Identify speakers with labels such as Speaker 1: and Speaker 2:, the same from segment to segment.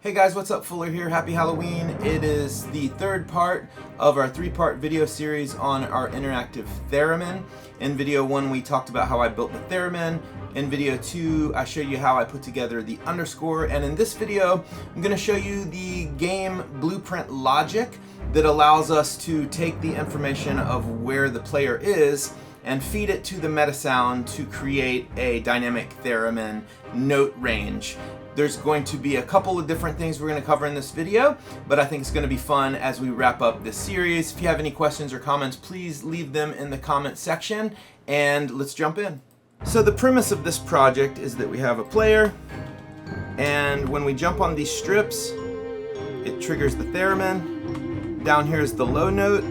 Speaker 1: Hey guys, what's up? Fuller here. Happy Halloween. It is the third part of our three-part video series on our interactive Theremin. In video 1 we talked about how I built the Theremin. In video 2 I showed you how I put together the underscore, and in this video I'm going to show you the game blueprint logic that allows us to take the information of where the player is and feed it to the Metasound to create a dynamic Theremin note range. There's going to be a couple of different things we're going to cover in this video, but I think it's going to be fun as we wrap up this series. If you have any questions or comments, please leave them in the comment section, and let's jump in. So the premise of this project is that we have a player, and when we jump on these strips, it triggers the Theremin. Down here is the low note.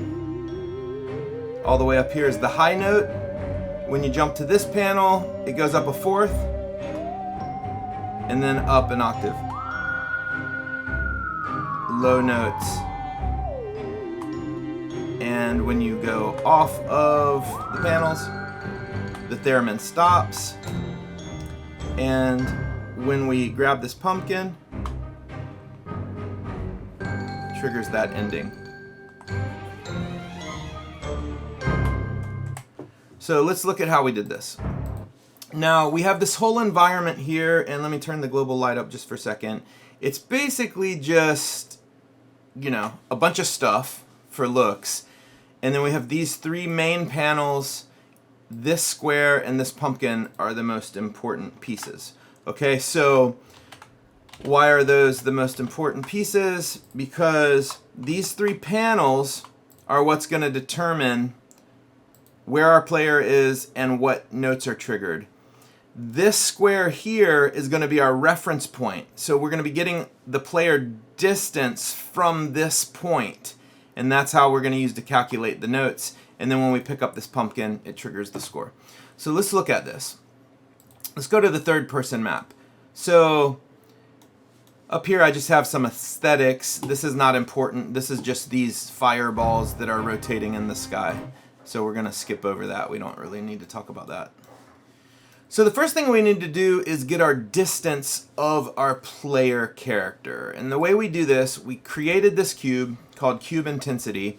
Speaker 1: All the way up here is the high note. When you jump to this panel, it goes up a fourth, and then up an octave. Low notes. And when you go off of the panels, the Theremin stops. And when we grab this pumpkin, it triggers that ending. So let's look at how we did this. Now we have this whole environment here, and let me turn the global light up just for a second. It's basically just, a bunch of stuff for looks. And then we have these three main panels. This square and this pumpkin are the most important pieces. Okay, so why are those the most important pieces? Because these three panels are what's going to determine where our player is and what notes are triggered. This square here is going to be our reference point. So we're going to be getting the player distance from this point. And that's how we're going to use to calculate the notes. And then when we pick up this pumpkin, it triggers the score. So let's look at this. Let's go to the third person map. So up here I just have some aesthetics. This is not important. This is just these fireballs that are rotating in the sky. So we're going to skip over that. We don't really need to talk about that. So the first thing we need to do is get our distance of our player character. And the way we do this, we created this cube called cube intensity.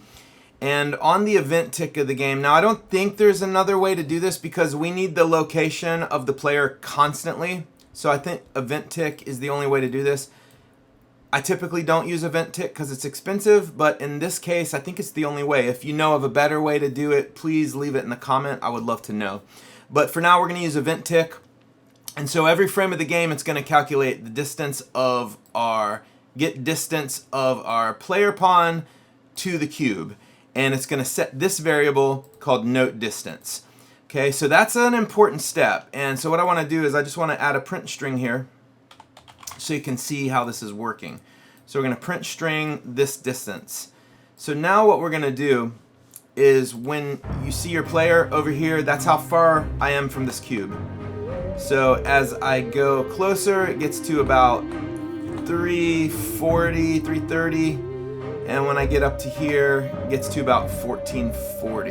Speaker 1: And on the event tick of the game, now I don't think there's another way to do this because we need the location of the player constantly. So I think event tick is the only way to do this. I typically don't use event tick because it's expensive, but in this case, I think it's the only way. If you know of a better way to do it, please leave it in the comment. I would love to know. But for now, we're going to use event tick. And so every frame of the game, it's going to calculate the distance of our, get distance of our player pawn to the cube. And it's going to set this variable called note distance. Okay, so that's an important step. And so what I want to do is I just want to add a print string here so you can see how this is working. So we're going to print string this distance. So now what we're going to do is when you see your player over here, that's how far I am from this cube. So as I go closer, it gets to about 340, 330, and when I get up to here, it gets to about 1440.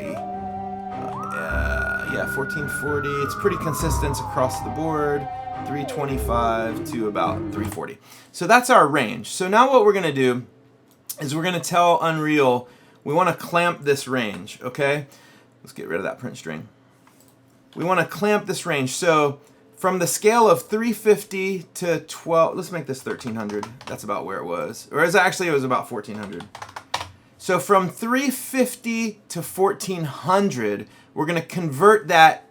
Speaker 1: Yeah, 1440. It's pretty consistent across the board. 325 to about 340. So that's our range. So now what we're going to do is we're going to tell Unreal we want to clamp this range, okay? Let's get rid of that print string. We want to clamp this range. So from the scale of 350 to 12, let's make this 1300. That's about where it was. Or actually it was about 1400. So from 350 to 1400, we're going to convert that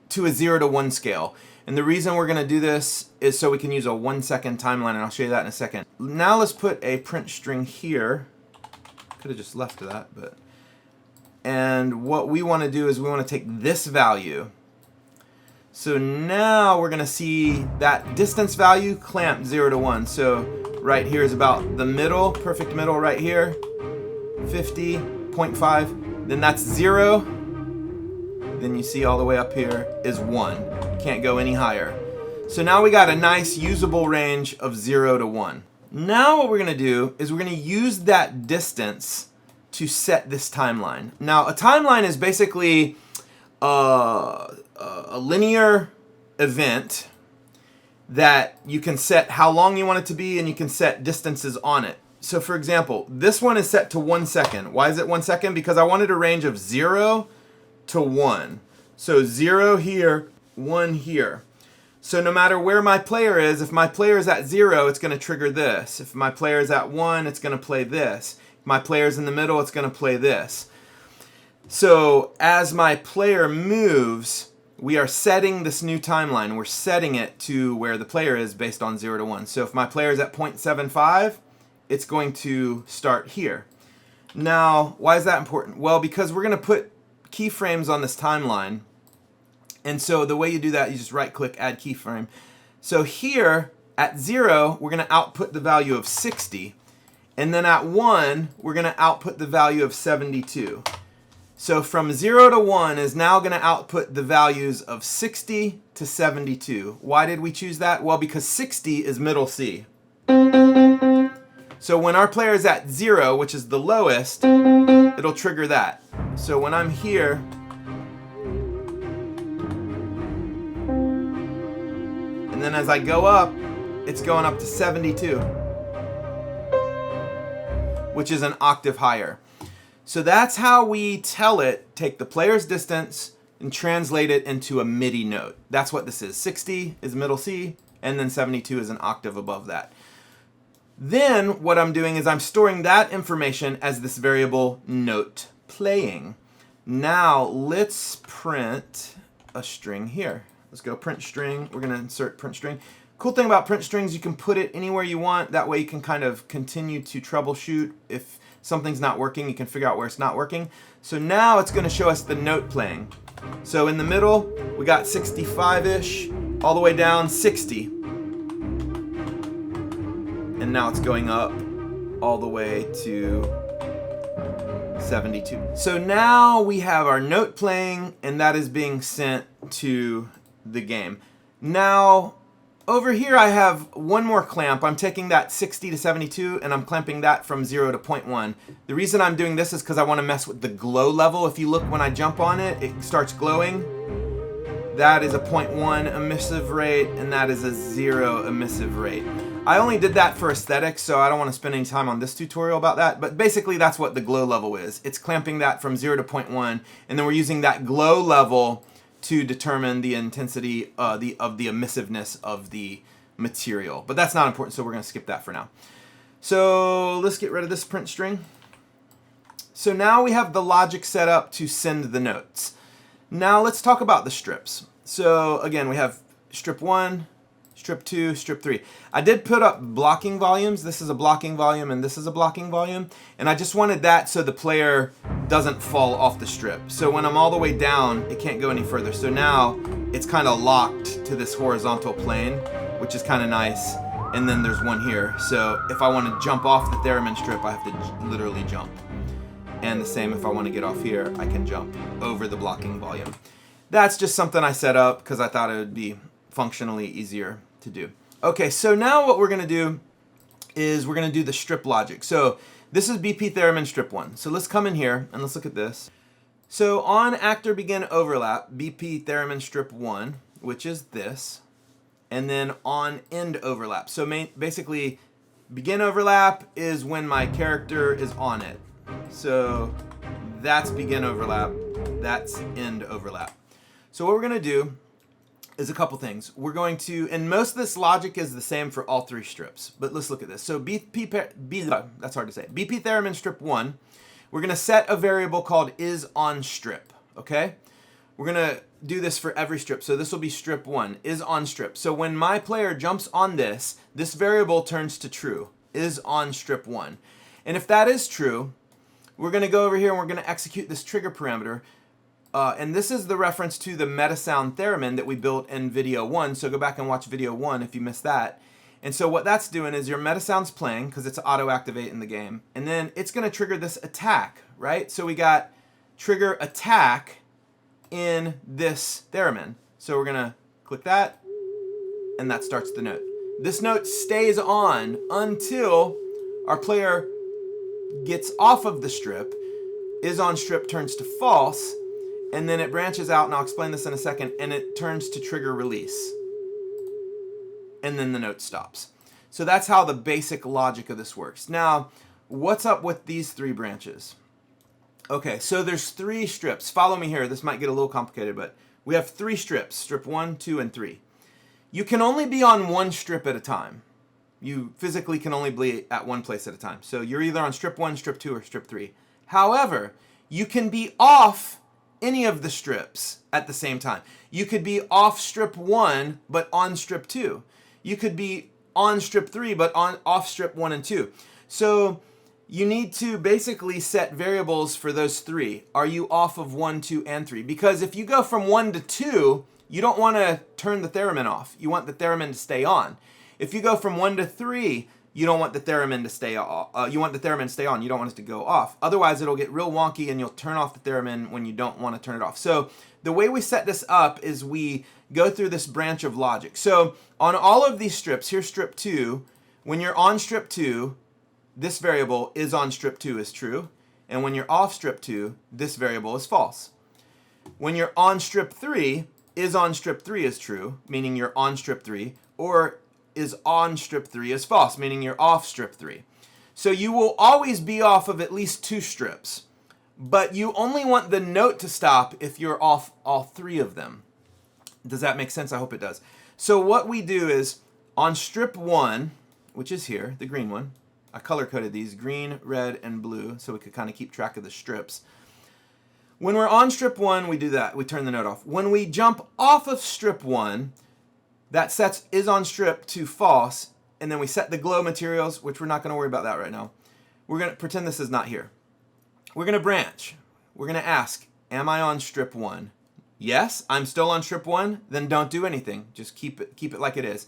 Speaker 1: to a 0 to 1 scale. And the reason we're going to do this is so we can use a 1 second timeline, and I'll show you that in a second. Now let's put a print string here. Could have just left that, but. And what we want to do is we want to take this value. So now we're going to see that distance value clamp 0 to 1. So right here is about the middle, perfect middle right here. 50.5. Then that's 0. Then you see all the way up here is 1. Can't go any higher. So now we got a nice usable range of 0 to 1. Now what we're going to do is we're going to use that distance to set this timeline. Now a timeline is basically a linear event that you can set how long you want it to be, and you can set distances on it. So for example, this one is set to 1 second. Why is it 1 second? Because I wanted a range of 0 to 1. So 0 here, 1 here. So no matter where my player is, if my player is at 0, it's going to trigger this. If my player is at 1, it's going to play this. If my player is in the middle, it's going to play this. So as my player moves, we are setting this new timeline. We're setting it to where the player is based on 0 to 1. So if my player is at 0.75, it's going to start here. Now, why is that important? Well, because we're going to put keyframes on this timeline. And so the way you do that, you just right-click, add keyframe. So here, at 0, we're going to output the value of 60. And then at 1, we're going to output the value of 72. So from 0 to 1 is now going to output the values of 60 to 72. Why did we choose that? Well, because 60 is middle C. So when our player is at 0, which is the lowest, it'll trigger that. So when I'm here, and then as I go up, it's going up to 72, which is an octave higher. So that's how we tell it, take the player's distance and translate it into a MIDI note. That's what this is. 60 is middle C, and then 72 is an octave above that. Then what I'm doing is I'm storing that information as this variable note playing. Now let's print a string here. Let's go print string. We're going to insert print string. Cool thing about print strings, you can put it anywhere you want. That way you can kind of continue to troubleshoot. If something's not working, you can figure out where it's not working. So now it's going to show us the note playing. So in the middle, we got 65-ish, all the way down 60. And now it's going up all the way to 72. So now we have our note playing, and that is being sent to the game. Now, over here I have one more clamp. I'm taking that 60 to 72 and I'm clamping that from 0 to 0.1. The reason I'm doing this is because I want to mess with the glow level. If you look when I jump on it, it starts glowing. That is a 0.1 emissive rate, and that is a 0 emissive rate. I only did that for aesthetics, so I don't want to spend any time on this tutorial about that, but basically that's what the glow level is. It's clamping that from 0 to 0.1, and then we're using that glow level to determine the intensity of the emissiveness of the material. But that's not important, so we're going to skip that for now. So let's get rid of this print string. So now we have the logic set up to send the notes. Now let's talk about the strips. So again, we have strip 1, strip 2, strip 3. I did put up blocking volumes. This is a blocking volume and this is a blocking volume. And I just wanted that so the player doesn't fall off the strip. So when I'm all the way down, it can't go any further. So now it's kind of locked to this horizontal plane, which is kind of nice. And then there's one here. So if I want to jump off the Theremin strip, I have to literally jump. And the same if I want to get off here, I can jump over the blocking volume. That's just something I set up because I thought it would be functionally easier to do. Okay, so now what we're going to do is we're going to do the strip logic. So this is BP Theremin strip 1. So let's come in here and let's look at this. So on actor begin overlap, BP Theremin strip 1, which is this, and then on end overlap. So basically, begin overlap is when my character is on it. So that's begin overlap, that's end overlap. So what we're going to do is a couple things. We're going to, and most of this logic is the same for all three strips, but let's look at this. So that's hard to say. BP Theremin strip 1, we're going to set a variable called isOnStrip, okay? We're going to do this for every strip. So this will be strip 1, isOnStrip. So when my player jumps on this, this variable turns to true, isOnStrip 1. And if that is true, we're going to go over here and we're going to execute this trigger parameter. And this is the reference to the Metasound Theremin that we built in video 1. So go back and watch video 1 if you missed that. And so what that's doing is your Metasound's playing because it's auto-activate in the game. And then it's going to trigger this attack, right? So we got trigger attack in this Theremin. So we're going to click that, and that starts the note. This note stays on until our player gets off of the strip, isOnStrip turns to false, and then it branches out, and I'll explain this in a second, and it turns to trigger release. and then the note stops. So that's how the basic logic of this works. Now, what's up with these three branches? Okay, so there's three strips. Follow me here. This might get a little complicated, but we have three strips, strip 1, 2, and 3. You can only be on one strip at a time. You physically can only be at one place at a time. So you're either on strip 1, strip 2, or strip 3. However, you can be off any of the strips at the same time. You could be off strip 1, but on strip 2. You could be on strip 3, but off strip 1 and 2. So you need to basically set variables for those three. Are you off of 1, 2, and 3? Because if you go from 1 to 2, you don't want to turn the theremin off. You want the theremin to stay on. If you go from 1 to 3, you don't want the theremin to stay off. You want the theremin to stay on. You don't want it to go off. Otherwise, it'll get real wonky and you'll turn off the theremin when you don't want to turn it off. So the way we set this up is we go through this branch of logic. So on all of these strips, here's strip 2. When you're on strip 2, this variable is on strip 2 is true. And when you're off strip 2, this variable is false. When you're on strip 3, is on strip 3 is true, meaning you're on strip 3, or is on strip 3 is false, meaning you're off strip 3. So you will always be off of at least 2 strips, but you only want the note to stop if you're off all 3 of them. Does that make sense? I hope it does. So what we do is on strip 1, which is here, the green one, I color-coded these, green, red, and blue, so we could kind of keep track of the strips. When we're on strip 1, we do that. We turn the note off. When we jump off of strip 1, that sets is on strip to false, and then we set the glow materials, which we're not going to worry about that right now. We're going to pretend this is not here. We're going to branch. We're going to ask, am I on strip 1? Yes, I'm still on strip 1. Then don't do anything. Just keep it like it is.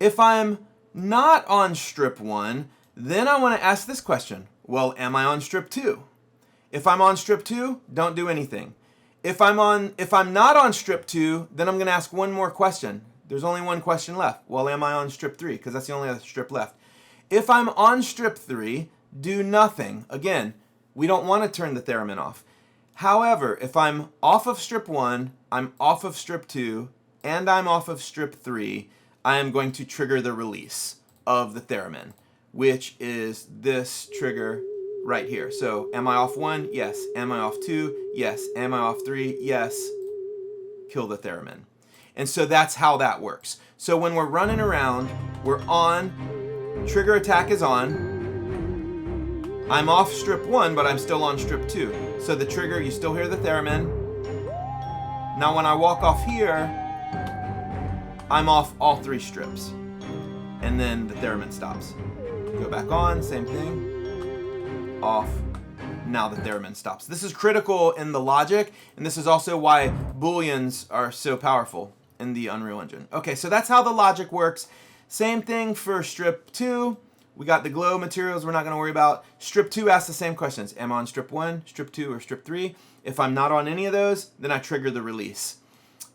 Speaker 1: If I'm not on strip 1, then I want to ask this question. Well, am I on strip 2? If I'm on strip 2, don't do anything. If I'm not on strip 2, then I'm going to ask one more question. There's only one question left. Well, am I on strip 3? Because that's the only other strip left. If I'm on strip 3, do nothing. Again, we don't want to turn the theremin off. However, if I'm off of strip 1, I'm off of strip 2, and I'm off of strip 3, I am going to trigger the release of the theremin, which is this trigger right here. So am I off 1? Yes. Am I off 2? Yes. Am I off 3? Yes. Kill the theremin. And so that's how that works. So when we're running around, we're on, trigger attack is on. I'm off strip 1, but I'm still on strip 2. So the trigger, you still hear the theremin. Now when I walk off here, I'm off all 3 strips. And then the theremin stops. Go back on, same thing. Off. Now the theremin stops. This is critical in the logic, and this is also why Booleans are so powerful in the Unreal Engine. Okay, so that's how the logic works. Same thing for strip 2. We got the glow materials we're not going to worry about. Strip 2 asks the same questions. Am I on strip 1, strip 2, or strip 3? If I'm not on any of those, then I trigger the release.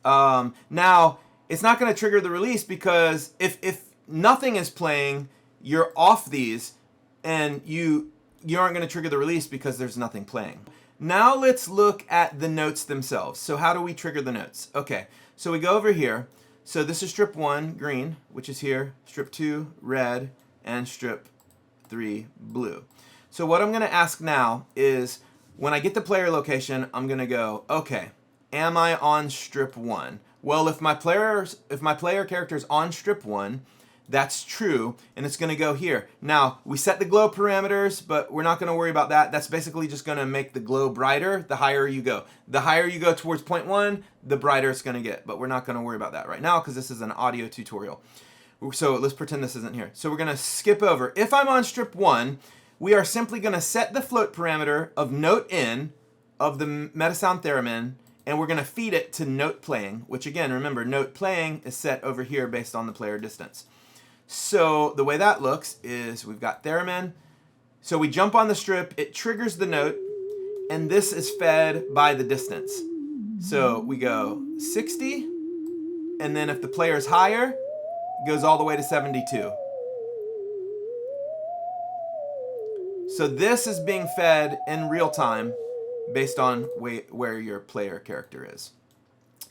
Speaker 1: Now, it's not going to trigger the release because if nothing is playing, you're off these, and you aren't going to trigger the release because there's nothing playing. Now let's look at the notes themselves. So how do we trigger the notes? Okay, so we go over here. So this is strip 1, green, which is here. Strip 2, red, and strip 3, blue. So what I'm going to ask now is, when I get the player location, I'm going to go, okay, am I on strip 1? Well, if my player character is on strip 1, that's true, and it's going to go here. Now, we set the glow parameters, but we're not going to worry about that. That's basically just going to make the glow brighter the higher you go. The higher you go towards 0.1, the brighter it's going to get, but we're not going to worry about that right now because this is an audio tutorial. So let's pretend this isn't here. So we're going to skip over. If I'm on strip 1, we are simply going to set the float parameter of note in of the Metasound Theremin, and we're going to feed it to note playing, which again, remember, note playing is set over here based on the player distance. So the way that looks is we've got theremin. So we jump on the strip, it triggers the note, and this is fed by the distance. So we go 60, and then if the player is higher, it goes all the way to 72. So this is being fed in real time based on where your player character is.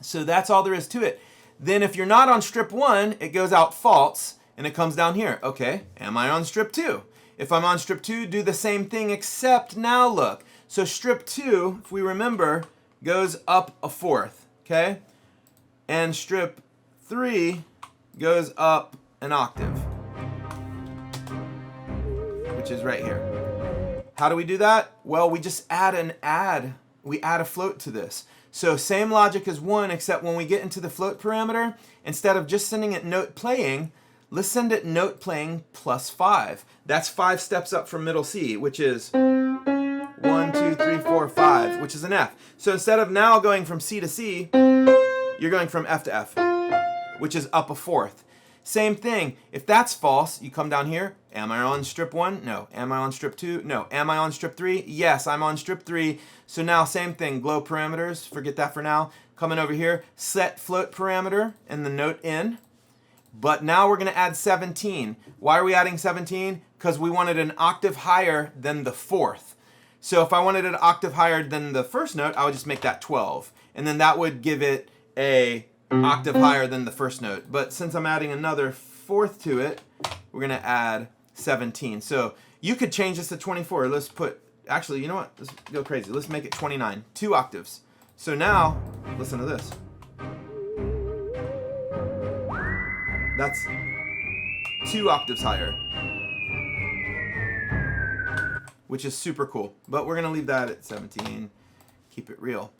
Speaker 1: So that's all there is to it. Then if you're not on strip 1, it goes out false, and it comes down here. Okay, am I on strip 2? If I'm on strip 2, do the same thing, except now look. So strip 2, if we remember, goes up a fourth, okay? And strip 3 goes up an octave, which is right here. How do we do that? Well, we just we add a float to this. So same logic as 1, except when we get into the float parameter, instead of just sending it note playing, let's send it note playing plus 5. That's 5 steps up from middle C, which is 1, 2, 3, 4, 5, which is an F. So instead of now going from C to C, you're going from F to F, which is up a fourth. Same thing, if that's false, you come down here. Am I on strip 1? No. Am I on strip 2? No. Am I on strip 3? Yes, I'm on strip 3. So now same thing, glow parameters, forget that for now. Coming over here, set float parameter and the note in. But now we're going to add 17. Why are we adding 17? Because we wanted an octave higher than the fourth. So if I wanted an octave higher than the first note, I would just make that 12. And then that would give it a octave higher than the first note. But since I'm adding another fourth to it, we're going to add 17. So you could change this to 24. Let's put, actually, you know what? Let's go crazy. Let's make it 29. 2 octaves. So now, listen to this. That's 2 octaves higher, which is super cool. But we're going to leave that at 17. Keep it real.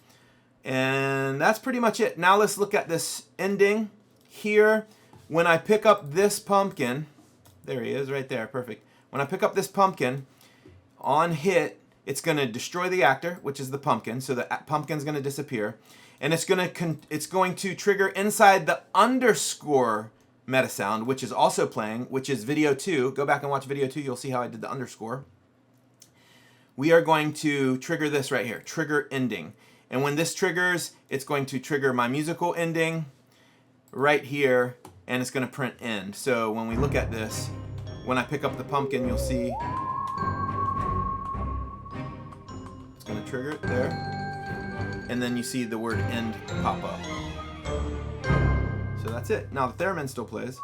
Speaker 1: And that's pretty much it. Now let's look at this ending here. When I pick up this pumpkin, there he is right there, perfect. When I pick up this pumpkin, on hit, it's going to destroy the actor, which is the pumpkin, so the pumpkin's going to disappear. And it's going to trigger inside the underscore Metasound, which is also playing, which is video 2. Go back and watch video 2, you'll see how I did the underscore. We are going to trigger this right here, trigger ending. And when this triggers, it's going to trigger my musical ending right here, and it's going to print end. So when we look at this, when I pick up the pumpkin, you'll see it's going to trigger it there. And then you see the word end pop up. So that's it. Now the Theremin still plays,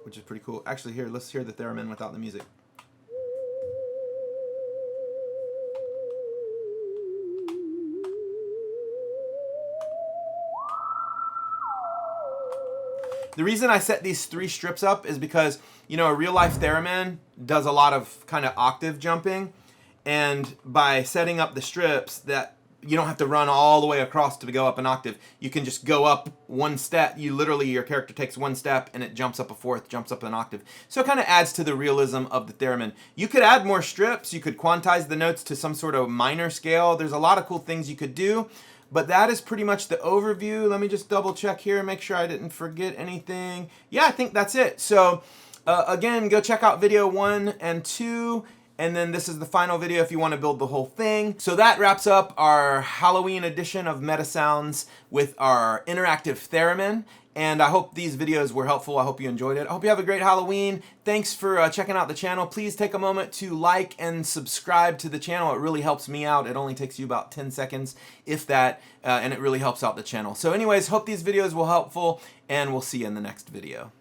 Speaker 1: which is pretty cool. Actually, here, let's hear the Theremin without the music. The reason I set these 3 strips up is because, you know, a real life Theremin does a lot of kind of octave jumping, and by setting up the strips, that you don't have to run all the way across to go up an octave. You can just go up 1 step. Your character takes 1 step and it jumps up a fourth, jumps up an octave. So it kind of adds to the realism of the Theremin. You could add more strips. You could quantize the notes to some sort of minor scale. There's a lot of cool things you could do. But that is pretty much the overview. Let me just double check here, make sure I didn't forget anything. Yeah, I think that's it. So again, go check out video 1 and 2. And then this is the final video if you want to build the whole thing. So that wraps up our Halloween edition of Metasounds with our interactive Theremin. And I hope these videos were helpful. I hope you enjoyed it. I hope you have a great Halloween. Thanks for checking out the channel. Please take a moment to like and subscribe to the channel. It really helps me out. It only takes you about 10 seconds, if that, and it really helps out the channel. So anyways, hope these videos were helpful, and we'll see you in the next video.